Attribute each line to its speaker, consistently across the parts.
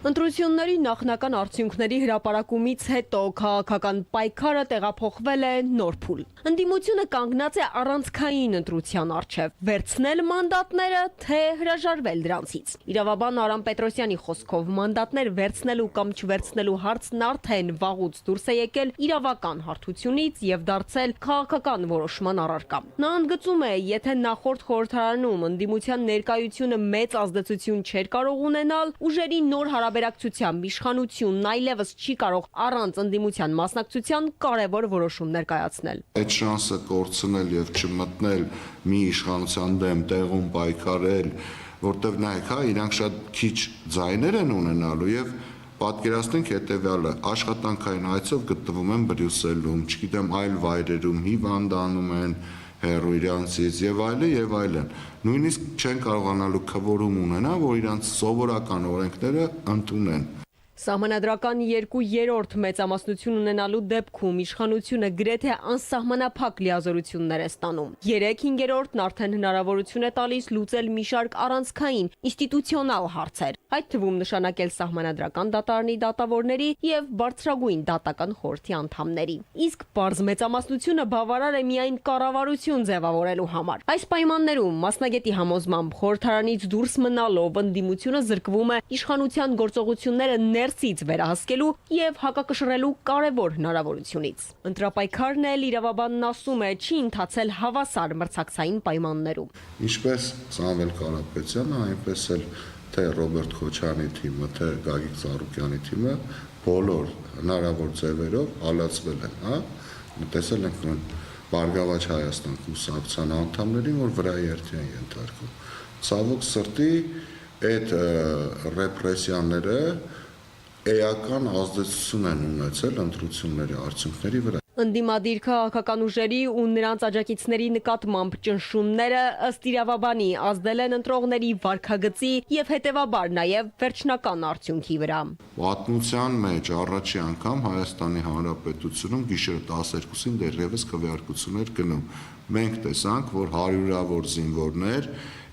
Speaker 1: Ընտրությունների նախնական արդյունքների հրապարակումից հետո քաղաքական պայքարը տեղափոխվել է նոր փուլ։ Ընդդիմությունը կանգնած է առանցքային ընտրության առջև, վերցնել մանդատները, թե հրաժարվել դրանցից։ Իրավաբան Արամ Պետրոսյանի խոսքով մանդատներ վերցնելու կամ չվերցնելու հարցն արդեն վաղուց դուրս է եկել իրավական հարթությունից եւ դարձել քաղաքական որոշման առարկա։ Նա ընդգծում է, եթե նախորդ խորհրդարանում ընդդիմության ներկայությունը մեծ ազդեցություն չէր կարող ունենալ, ուժերի նոր հարաբերակցությամբ իշխանությունն այլևս չի կարող առանց ընդդիմության մասնակցության կարևոր որոշումներ կայացնել։
Speaker 2: Այդ շանսը կորցնել եւ չմտնել մի իշխանության դեմ տեղում պայքարել, որտեղ նայեք, իրանք շատ քիչ ձայներ են ունենալու եւ պատկերացնենք հետեւյալը, աշխատանքային այցով գտնվում են Բրյուսելում, չգիտեմ, այլ վայրերում հիվանդանում են, հեռու իրանցից եւ այլն, նույնիսկ չեն կարողանալու քվորում ունենալ, որ իրանց սովորական օրենքները ընդունեն։
Speaker 1: Սահմանադրական 2/3 մեծամասնություն ունենալու դեպքում իշխանությունը գրեթե անսահմանափակ լիազորություններ է ստանում։ 3/5-ն արդեն հնարավորություն է տալիս լուծել մի շարք առանցքային ինստիտուցիոնալ հարցեր, այդ թվում նշանակել սահմանադրական դատարանի դատավորների եւ բարձրագույն դատական խորհրդի անդամների։ Իսկ պարզ մեծամասնությունը բավարար է միայն կառավարություն ձևավորելու համար։ Այս պայմաններում մասնագետի համոզմամբ խորհրդարանից դուրս մնալով ընդդիմությունը զրկվում է իշխանության գործողությունները ներսից վերահսկելու եւ հակակշռելու կարևոր հնարավորությունից։ Ընտրապայքարն էլ իրավաբանն ասում է չի ընթացել հավասար մրցակցային պայմաններում։
Speaker 2: Ինչպես Սամվել Կարապետյանը, այնպես էլ թե Ռոբերտ Քոչարյանի թիմը, թե Գագիկ Ծառուկյանի թիմը բոլոր հնարավոր ձևերով հալածվել են, տեսել ենք Բարգավաճ Հայաստան կուսակցության անդամներին, որ վրայի երթի են ենթարկվում։ Ցավոք սրտի այդ ռեպրեսիաները էական ազդեցություն են ունեցել ընտրությունների արդյունքների վրա։
Speaker 1: Ընդդիմադիր քաղաքական ուժերի ու նրանց աջակիցների նկատմամբ ճնշումները ըստ իրավաբանի ազդել են ընտրողների վարքագծի եւ հետեւաբար նաեւ վերջնական արդյունքի վրա։
Speaker 2: Պատմության մեջ առաջի անգամ Հայաստանի Հանրապետությունում գիշերը 12-ին դեռևս քվեարկություններ գնում։ Մենք տեսանք, որ հարյուրավոր զինվորներ,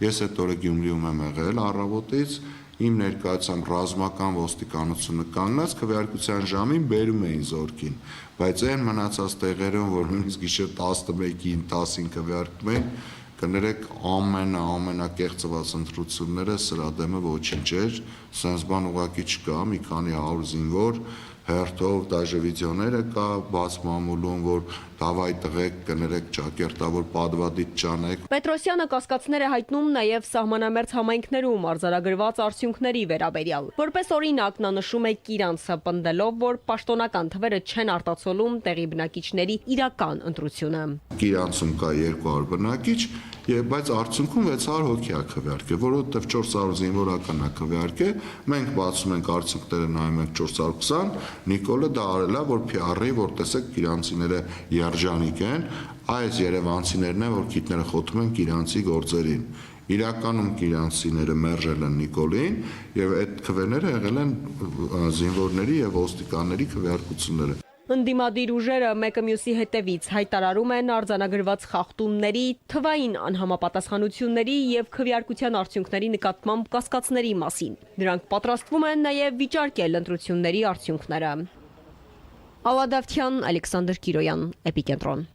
Speaker 2: ես այդ օրը Գյումրիում եմ եղել առավոտից, իմ ներկայությամբ ռազմական ոստիկանությունը կանգնած քվեարկության ժամին բերում էին զորքին, բայց այն մնացած տեղերում, որ նույնիսկ գիշեր 11-ին 10-ին քվեարկում էին, կներեք ամենակեղծված ընտրությունները սրա դեմը ոչինչ էր, սենց բան ուղղակի չկա, մի քանի 100 զինվոր հերթով դաժե վիդեոները կա բաց մամուլում, որ դավայ տղեկ կներեք ճակերտավոր պատվադից ճանեք։
Speaker 1: Պետրոսյանը կասկածներ է հայտնում նաև սահմանամերձ համայնքներում արձանագրված արդյունքների վերաբերյալ։ Որպես օրինակ նա նշում է Կիրանցը, պնդելով, որ պաշտոնական թվերը չեն արտացոլում տեղի բնակիչների իրական ընտրությունը։
Speaker 2: Կիրանցում կա 200 բնակիչ, բայց արդյունքում 600 հոգի է քվեարկել, որովհետև 400 զինվորական է քվեարկել, մենք բացում ենք արդյունքները, նայում ենք 420, Նիկոլը դա արել է, որ PR-ի, որ տեսեք կիրանցիները երջանիկ են, այս երևանցիներն են, որ քիթները խոթում են կիրանցի գործերին։ Իրականում կիրանցիները մերժել են Նիկոլին եւ այդ քվեները եղել են զինվորների եւ ոստիկանների քվեարկությունները։
Speaker 1: Ընդդիմադիր ուժերը մեկը մյուսի հետևից հայտարարում են արձանագրված խախտումների, թվային անհամապատասխանությունների եւ քվեարկության արդյունքների նկատմամբ կասկածների մասին։ Նրանք պատրաստվում են նաեւ վիճարկել ընտրությունների արդյունքները։ Ալադավթյան, Ալեքսանդր Կիրոյան, Էպիկենտրոն։